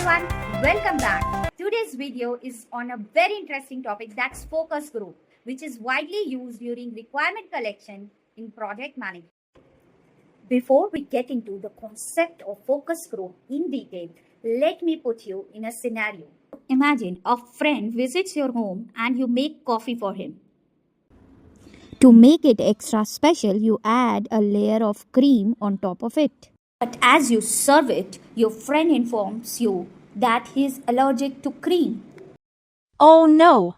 everyone, welcome back. Today's video is on a very interesting topic, that's focus group, which is widely used during requirement collection in project management. Before we get into the concept of focus group in detail, let me put you in a scenario. Imagine a friend visits your home and you make coffee for him. To make it extra special, you add a layer of cream on top of it. But as you serve it, your friend informs you that he is allergic to cream. Oh no!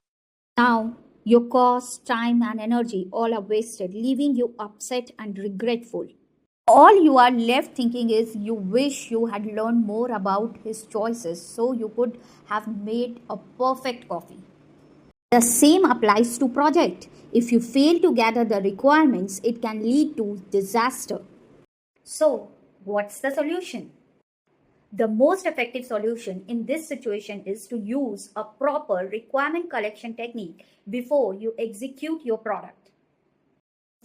Now, your cost, time, and energy all are wasted, leaving you upset and regretful. All you are left thinking is you wish you had learned more about his choices so you could have made a perfect coffee. The same applies to project. If you fail to gather the requirements, it can lead to disaster. So, what's the solution? The most effective solution in this situation is to use a proper requirement collection technique before you execute your product.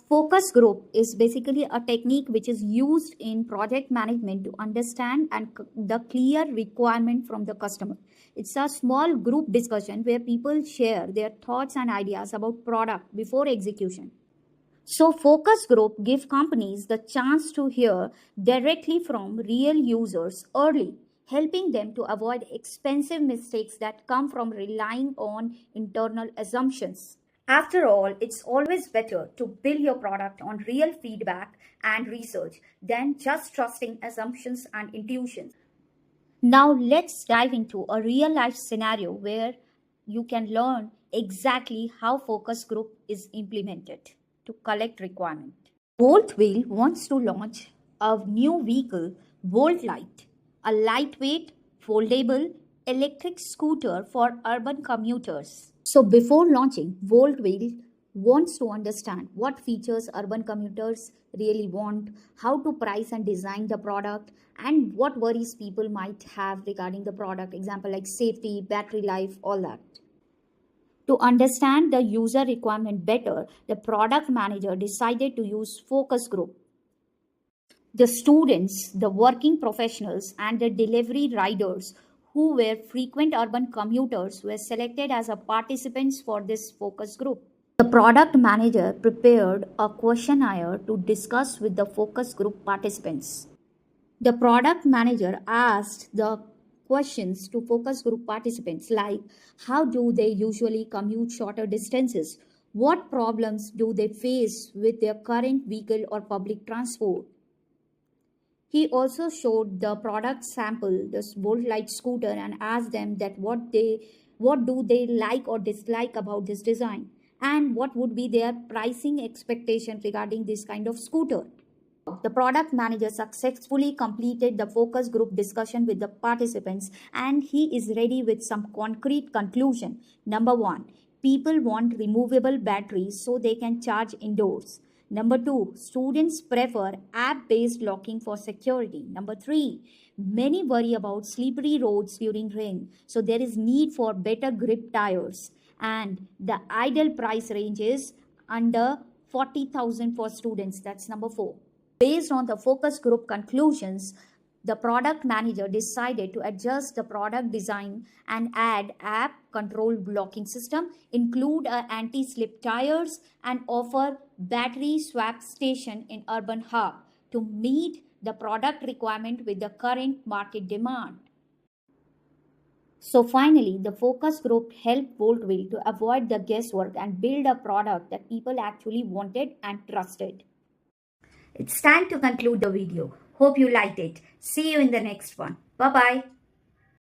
Focus group is basically a technique which is used in project management to understand the clear requirement from the customer. It's a small group discussion where people share their thoughts and ideas about product before execution. So focus group give companies the chance to hear directly from real users early, helping them to avoid expensive mistakes that come from relying on internal assumptions. After all, it's always better to build your product on real feedback and research than just trusting assumptions and intuitions. Now let's dive into a real life scenario where you can learn exactly how focus group is implemented to collect requirement. Bolt Wheel wants to launch a new vehicle, Bolt Light, a lightweight, foldable electric scooter for urban commuters. So before launching, Bolt Wheel wants to understand what features urban commuters really want, how to price and design the product, and what worries people might have regarding the product, example like safety, battery life, all that. To understand the user requirement better, the product manager decided to use focus group. The students, the working professionals, and the delivery riders who were frequent urban commuters were selected as a participants for this focus group. The product manager prepared a questionnaire to discuss with the focus group participants. The product manager asked the questions to focus group participants like how do they usually commute shorter distances? What problems do they face with their current vehicle or public transport? He also showed the product sample, the Bolt Light scooter, and asked them that what do they like or dislike about this design, and what would be their pricing expectation regarding this kind of scooter. The product manager successfully completed the focus group discussion with the participants and he is ready with some concrete conclusion. Number 1, people want removable batteries so they can charge indoors. Number 2, students prefer app-based locking for security. Number 3, many worry about slippery roads during rain, so there is need for better grip tires. And the ideal price range is under 40,000 for students. That's number 4. Based on the focus group conclusions, the product manager decided to adjust the product design and add app control blocking system, include anti-slip tires, and offer battery swap station in urban hub to meet the product requirement with the current market demand. So finally, the focus group helped Bolt Wheel to avoid the guesswork and build a product that people actually wanted and trusted. It's time to conclude the video. Hope you liked it. See you in the next one. Bye-bye.